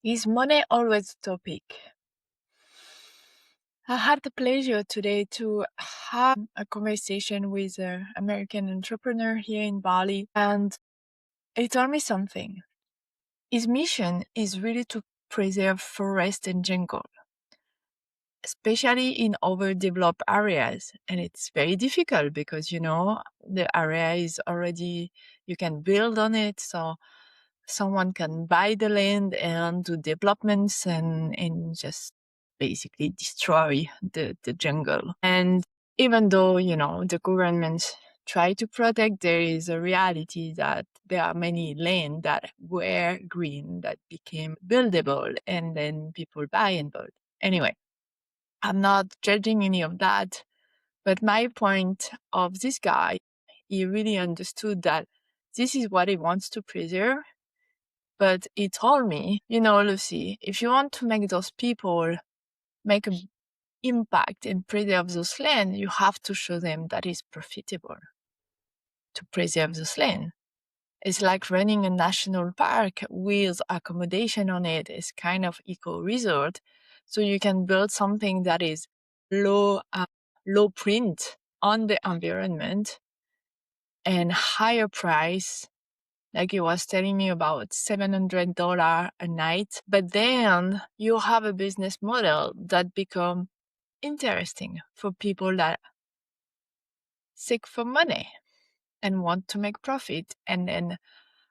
Is money always a topic? I had the pleasure today to have a conversation with an American entrepreneur here in Bali, and he told me something. His mission is really to preserve forest and jungle, especially in overdeveloped areas. And it's very difficult because, the area is already, you can build on it. So someone can buy the land and do developments and just basically destroy the jungle. And even though, the government try to protect, there is a reality that there are many land that were green that became buildable and then people buy and build. Anyway, I'm not judging any of that, but my point of this guy, he really understood that this is what he wants to preserve. But he told me, Lucy, if you want to make those people make an impact and preserve those land, you have to show them that it's profitable to preserve those land. It's like running a national park with accommodation on it. It's kind of eco resort. So you can build something that is low print on the environment and higher price. Like he was telling me about $700 a night. But then you have a business model that become interesting for people that seek for money and want to make profit and then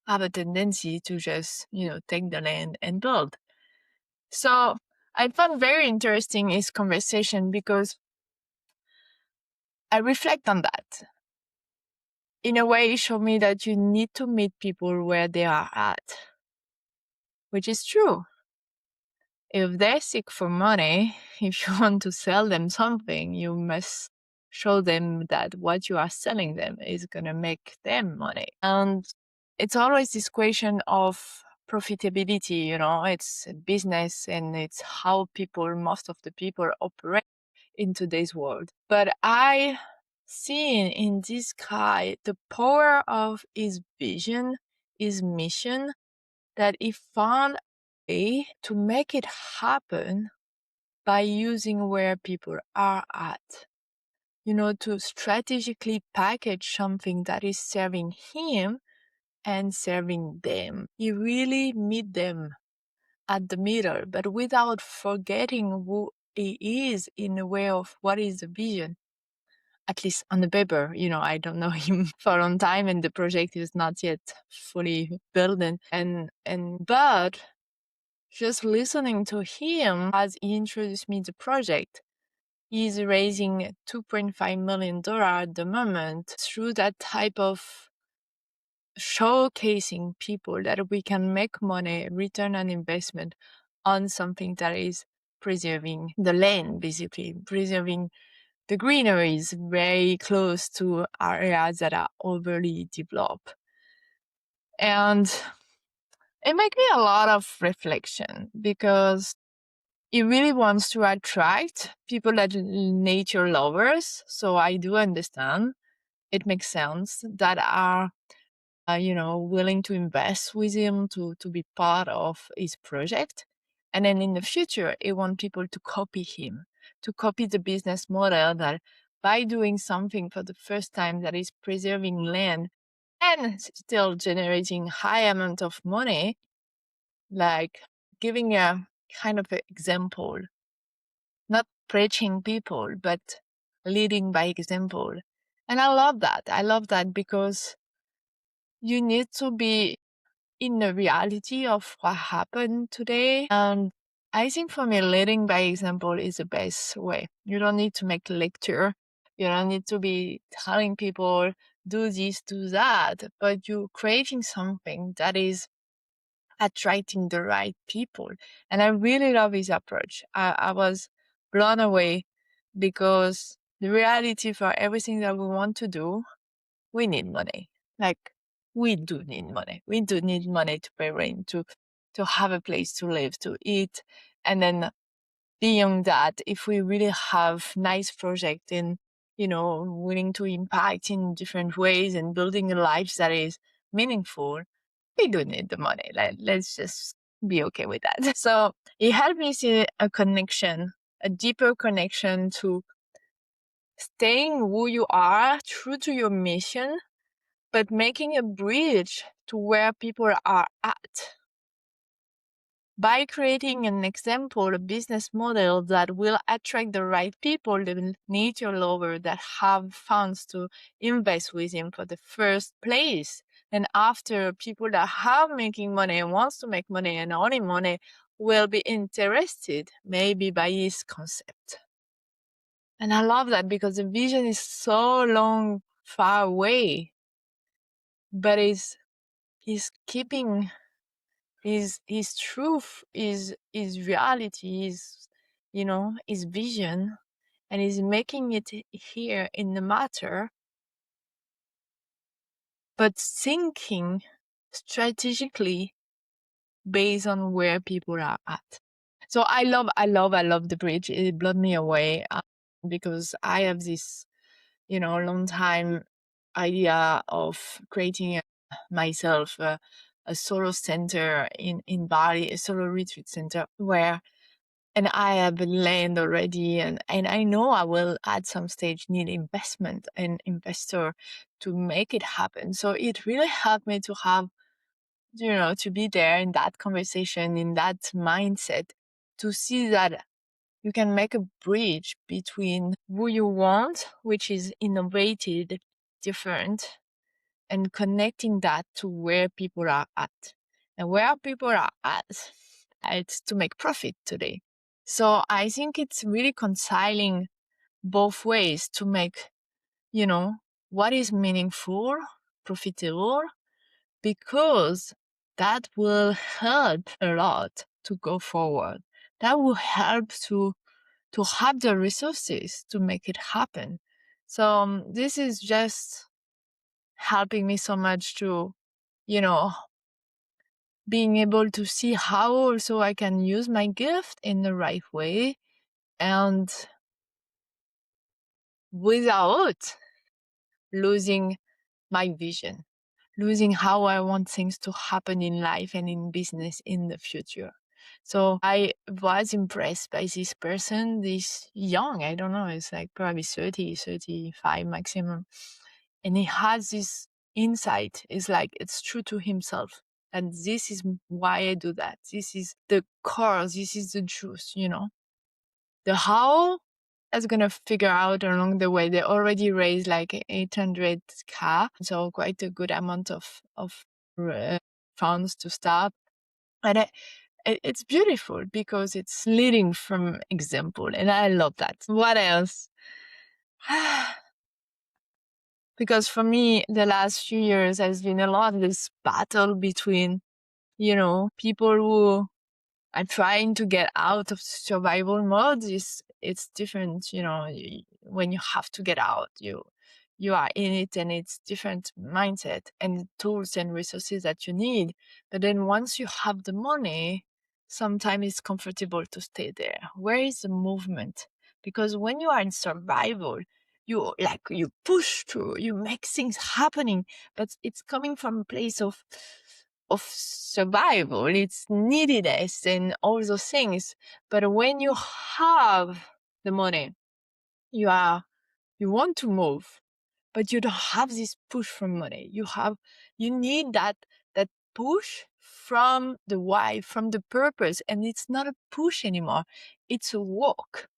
have a tendency to just, take the land and build. So I found very interesting his conversation because I reflect on that. In a way, it showed me that you need to meet people where they are at, which is true. If they seek for money, if you want to sell them something, you must show them that what you are selling them is going to make them money. And it's always this question of profitability, it's a business and it's how most of the people operate in today's world. But I see in this guy the power of his vision, his mission, that he found a way to make it happen by using where people are at. To strategically package something that is serving him and serving them. You really meet them at the middle, but without forgetting who he is in a way of what is the vision. At least on the paper, I don't know him for a long time and the project is not yet fully built but just listening to him as he introduced me to the project, he's raising $2.5 million at the moment through that type of showcasing people that we can make money, return on investment on something that is preserving the land, basically preserving the greeneries very close to areas that are overly developed. And it makes me a lot of reflection because it really wants to attract people that are nature lovers. So I do understand. It makes sense that are willing to invest with him to be part of his project. And then in the future, he wants people to copy him, to copy the business model that by doing something for the first time that is preserving land and still generating high amount of money, like giving a kind of an example, not preaching people, but leading by example. And I love that. I love that because you need to be in the reality of what happened today. And I think for me, leading by example is the best way. You don't need to make a lecture. You don't need to be telling people, do this, do that, but you're creating something that is attracting the right people. And I really love his approach. I was blown away because the reality for everything that we want to do, we need money. Like, we do need money. We do need money to pay rent, to have a place to live, to eat. And then beyond that, if we really have nice project and, willing to impact in different ways and building a life that is meaningful, we do need the money. Let's just be okay with that. So it helped me see a connection, a deeper connection to staying who you are, true to your mission, but making a bridge to where people are at. By creating an example, a business model that will attract the right people, the nature lover that have funds to invest with him for the first place. And after, people that have making money and wants to make money and earning money will be interested maybe by his concept. And I love that because the vision is so long, far away, but is keeping his truth, his reality, his vision, and is making it here in the matter, but thinking strategically based on where people are at. So I love the bridge. It blew me away because I have this, long time idea of creating myself a solo center in Bali, a solo retreat center and I have land already, and I know I will at some stage need investment and investor to make it happen. So it really helped me to have, to be there in that conversation, in that mindset, to see that you can make a bridge between who you want, which is innovative, different, and connecting that to where people are at. And where people are at, it's to make profit today. So I think it's really reconciling both ways to make, what is meaningful, profitable, because that will help a lot to go forward. That will help to have the resources to make it happen. So this is just helping me so much to, being able to see how also I can use my gift in the right way and without losing my vision, losing how I want things to happen in life and in business in the future. So I was impressed by this person, this young, I don't know, it's like probably 30, 35 maximum. And he has this insight. It's like, it's true to himself. And this is why I do that. This is the core. This is the truth, The how is going to figure out along the way. They already raised like 800K. So quite a good amount of funds to start. And it's beautiful because it's leading from example. And I love that. What else? Because for me, the last few years has been a lot of this battle between, people who are trying to get out of survival mode. It's different, when you have to get out, you are in it, and it's different mindset and tools and resources that you need. But then once you have the money, sometimes it's comfortable to stay there. Where is the movement? Because when you are in survival, you push through, you make things happening, but it's coming from a place of survival. It's neediness and all those things. But when you have the money, you want to move, but you don't have this push from money. You need that push from the why, from the purpose. And it's not a push anymore. It's a walk.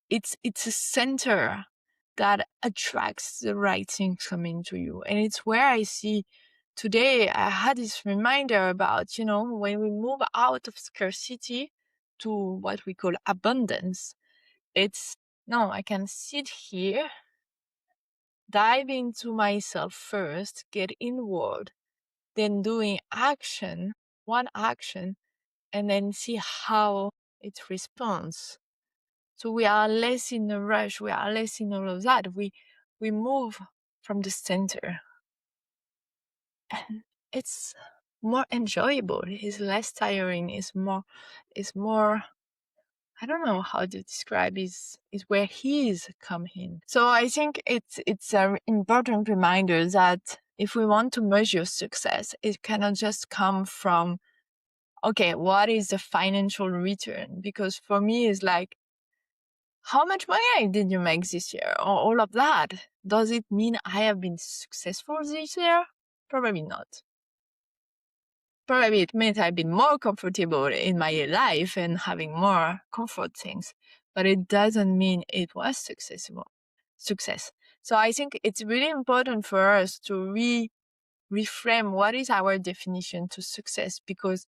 It's a center that attracts the right things coming to you. And it's where I see today, I had this reminder about, when we move out of scarcity to what we call abundance, I can sit here, dive into myself first, get inward, then doing one action, and then see how it responds. So we are less in a rush. We are less in all of that. We move from the center. And it's more enjoyable. It's less tiring. It's more, I don't know how to describe, is where he's come in. So I think it's an important reminder that if we want to measure success, it cannot just come from okay, what is the financial return? Because for me, it's like, how much money did you make this year? Or all of that. Does it mean I have been successful this year? Probably not. Probably it means I've been more comfortable in my life and having more comfort things, but it doesn't mean it was success. So I think it's really important for us to reframe what is our definition to success, because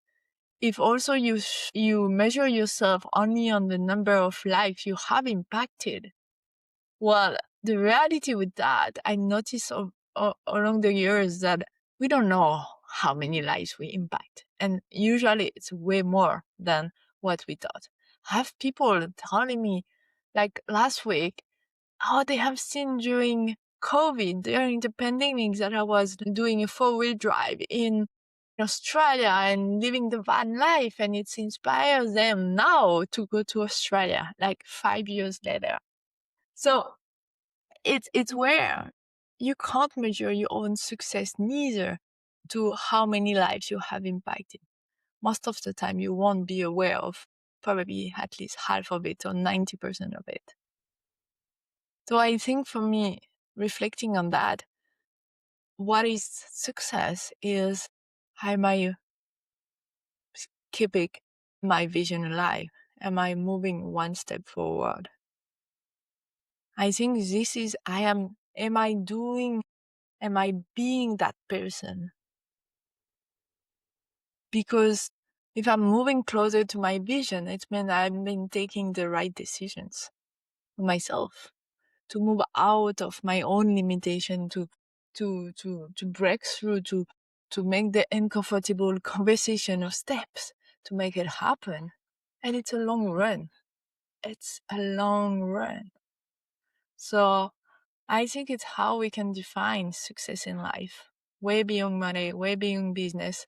if also you measure yourself only on the number of lives you have impacted, well, the reality with that, I noticed along the years that we don't know how many lives we impact. And usually it's way more than what we thought. I have people telling me, like last week, how they have seen during COVID, during the pandemic, that I was doing a 4-wheel drive in Australia and living the van life. And it inspires them now to go to Australia, like 5 years later. So it's where you can't measure your own success neither to how many lives you have impacted. Most of the time you won't be aware of probably at least half of it or 90% of it. So I think for me, reflecting on that, what is success is, am I keeping my vision alive? Am I moving one step forward? I think this is, am I being that person? Because if I'm moving closer to my vision, it means I've been taking the right decisions for myself to move out of my own limitation, to break through, to make the uncomfortable conversation or steps to make it happen. And it's a long run. It's a long run. So I think it's how we can define success in life, way beyond money, way beyond business.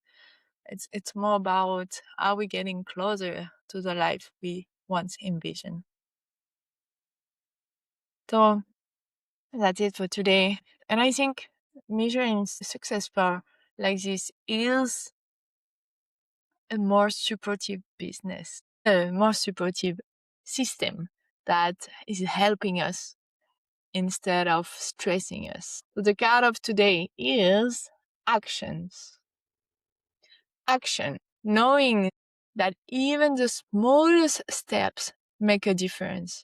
It's more about, are we getting closer to the life we once envisioned? So that's it for today. And I think measuring success for like this is a more supportive business, a more supportive system that is helping us instead of stressing us. So the card of today is actions. Action, knowing that even the smallest steps make a difference.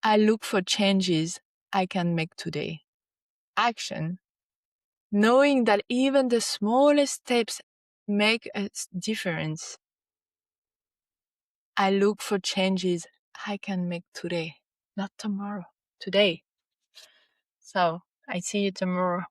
I look for changes I can make today. Action, knowing that even the smallest steps make a difference. I look for changes I can make today, not tomorrow, today. So I see you tomorrow.